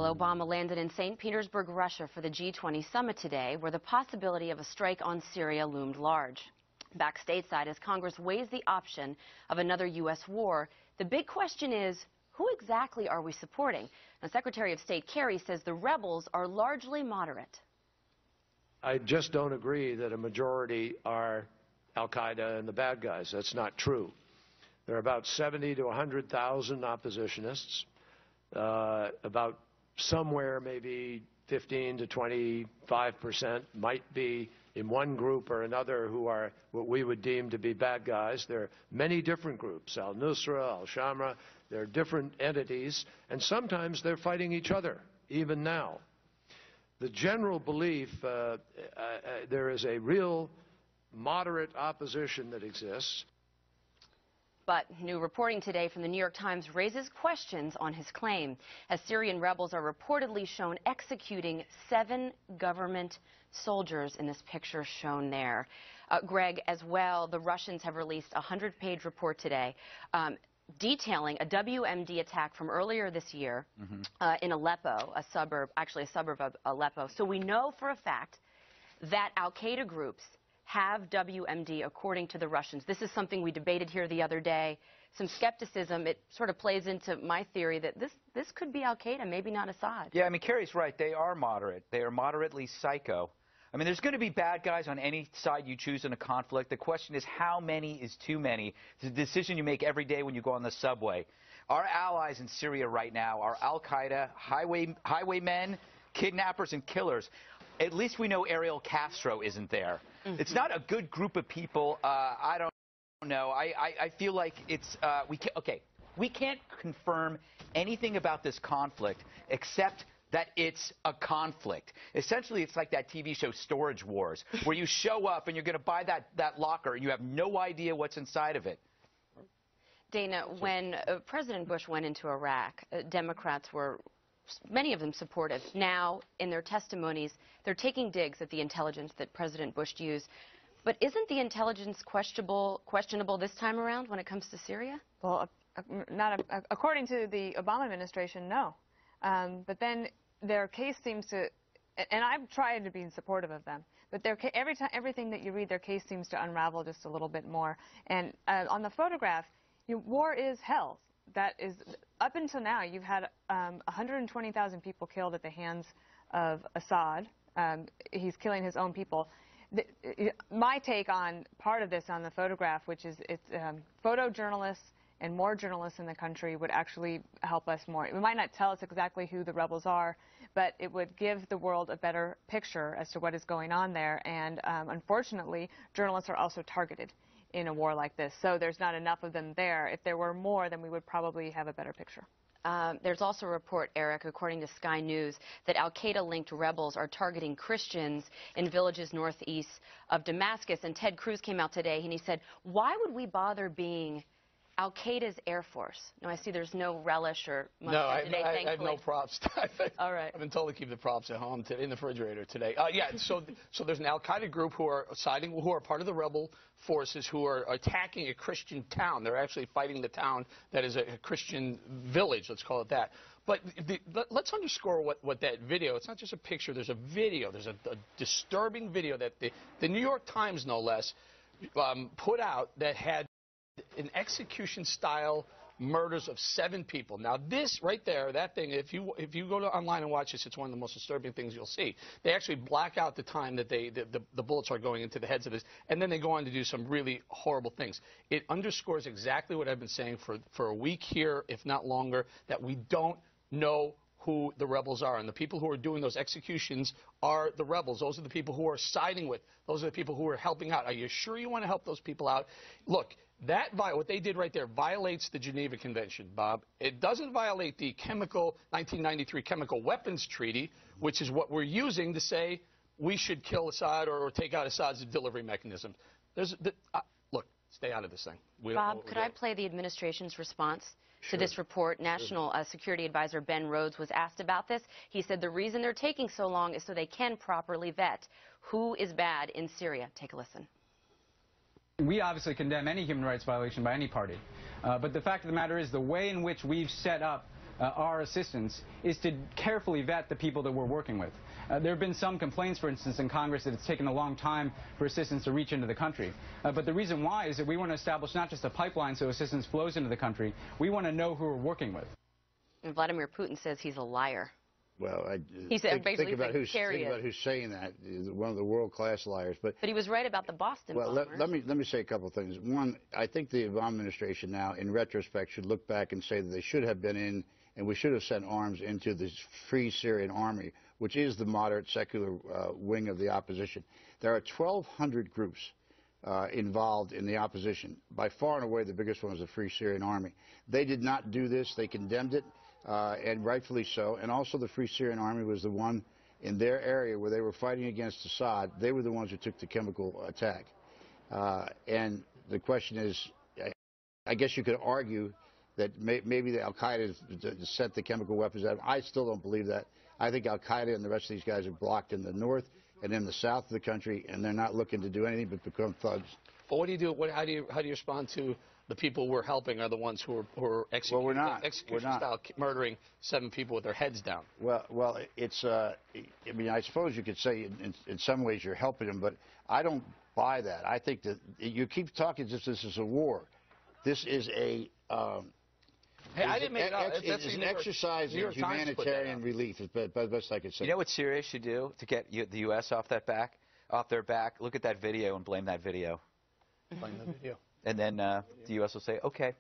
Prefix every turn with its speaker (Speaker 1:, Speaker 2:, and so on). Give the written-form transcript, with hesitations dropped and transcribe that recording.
Speaker 1: Well, Obama landed in St. Petersburg, Russia for the G20 Summit today, where the possibility of a strike on Syria loomed large. Back stateside, as Congress weighs the option of another U.S. war, the big question is, who exactly are we supporting? Now, Secretary of State Kerry says the rebels are largely moderate.
Speaker 2: I just don't agree that a majority are al-Qaeda and the bad guys. That's not true. There are about 70 to 100,000 oppositionists, about somewhere maybe 15 to 25% might be in one group or another who are what we would deem to be bad guys. There are many different groups, al-Nusra, al-Shamra. There are different entities, and sometimes they're fighting each other, even now. The general belief, there is a real moderate opposition that exists.
Speaker 1: But new reporting today from the New York Times raises questions on his claim, as Syrian rebels are reportedly shown executing 7 government soldiers in this picture shown there. Greg, as well, the Russians have released a 100-page report today detailing a WMD attack from earlier this year in Aleppo, a suburb of Aleppo. So we know for a fact that al-Qaeda groups have WMD, according to the Russians. This is something we debated here the other day. Some skepticism. It sort of plays into my theory that this could be al-Qaeda, maybe not Assad.
Speaker 3: Yeah, I mean, Kerry's right. They are moderate. They are moderately psycho. I mean, there's going to be bad guys on any side you choose in a conflict. The question is, how many is too many? It's a decision you make every day when you go on the subway. Our allies in Syria right now are al-Qaeda, highwaymen, kidnappers, and killers. At least we know Ariel Castro isn't there. It's not a good group of people. I don't know. I feel like it's we can't confirm anything about this conflict except that it's a conflict. Essentially, it's like that TV show Storage Wars, where you show up and you're going to buy that locker and you have no idea what's inside of it.
Speaker 1: Dana, when President Bush went into Iraq, Democrats were, many of them, supportive. Now, in their testimonies, they're taking digs at the intelligence that President Bush used. But isn't the intelligence questionable this time around when it comes to Syria?
Speaker 4: Well, according to the Obama administration, no. But then their case seems to, and I've tried to be supportive of them, but everything that you read, their case seems to unravel just a little bit more. And on the photograph, war is hell. That is, up until now, you've had 120,000 people killed at the hands of Assad. He's killing his own people. My take on part of this on the photograph, which is it's photojournalists and more journalists in the country would actually help us more. It might not tell us exactly who the rebels are, but it would give the world a better picture as to what is going on there. And unfortunately, journalists are also targeted in a war like this. So there's not enough of them there. If there were more, then we would probably have a better picture.
Speaker 1: There's also a report, Eric, according to Sky News, that al-Qaeda-linked rebels are targeting Christians in villages northeast of Damascus. And Ted Cruz came out today and he said, why would we bother being al-Qaeda's Air Force? No, I see there's no relish or much today,
Speaker 5: I have no props.
Speaker 1: All right.
Speaker 5: I've been told to keep the props at home today, in the refrigerator today. Yeah, so there's an al-Qaeda group who are part of the rebel forces who are attacking a Christian town. They're actually fighting the town that is a Christian village, let's call it that. But let's underscore what that video, it's not just a picture, there's a video, there's a disturbing video that the New York Times, no less, put out that had an execution-style murders of 7 people. Now, this right there, that thing, if you go online and watch this, it's one of the most disturbing things you'll see. They actually black out the time that the bullets are going into the heads of this, and then they go on to do some really horrible things. It underscores exactly what I've been saying for a week here, if not longer, that we don't know who the rebels are. And the people who are doing those executions are the rebels. Those are the people who are siding with. Those are the people who are helping out. Are you sure you want to help those people out? Look, what they did right there violates the Geneva Convention, Bob. It doesn't violate the 1993 Chemical Weapons Treaty, which is what we're using to say we should kill Assad or take out Assad's delivery mechanism. Look, stay out of this thing.
Speaker 1: Bob, could I play the administration's response to this report? National Security Advisor Ben Rhodes was asked about this. He said the reason they're taking so long is so they can properly vet who is bad in Syria. Take a listen.
Speaker 6: We obviously condemn any human rights violation by any party. But the fact of the matter is the way in which we've set up our assistance is to carefully vet the people that we're working with. There have been some complaints, for instance, in Congress that it's taken a long time for assistance to reach into the country. But the reason why is that we want to establish not just a pipeline so assistance flows into the country, we want to know who we're working with.
Speaker 1: And Vladimir Putin says he's a liar.
Speaker 7: Well,
Speaker 1: He said
Speaker 7: think about who's
Speaker 1: Kerry
Speaker 7: saying that. He's one of the world-class liars. But
Speaker 1: he was right about the Boston bombers.
Speaker 7: let me say a couple of things. One, I think the Obama administration now, in retrospect, should look back and say that they should have been in, and we should have sent arms into the Free Syrian Army, which is the moderate secular wing of the opposition. There are 1,200 groups involved in the opposition. By far and away, the biggest one is the Free Syrian Army. They did not do this. They condemned it. And rightfully so. And also the Free Syrian Army was the one in their area where they were fighting against Assad. They were the ones who took the chemical attack. And the question is, I guess you could argue that maybe the Al-Qaeda sent the chemical weapons at them. I still don't believe that. I think Al-Qaeda and the rest of these guys are blocked in the north and in the south of the country, and they're not looking to do anything but become thugs.
Speaker 5: But what do you do? How do you respond to the people we're helping are the ones who are executing,
Speaker 7: well, we're not.
Speaker 5: execution-style murdering 7 people with their heads down?
Speaker 7: Well, it's. I mean, I suppose you could say in some ways you're helping them, but I don't buy that. I think that you keep talking as if this is a war. This is a.
Speaker 5: Hey, I didn't make it up.
Speaker 7: It's an exercise in humanitarian relief. Is the best I could say.
Speaker 3: You know what Syria should do to get the U.S. off their back? Look at that video and blame that video.
Speaker 5: Blame the video.
Speaker 3: And then the U.S. will say, okay,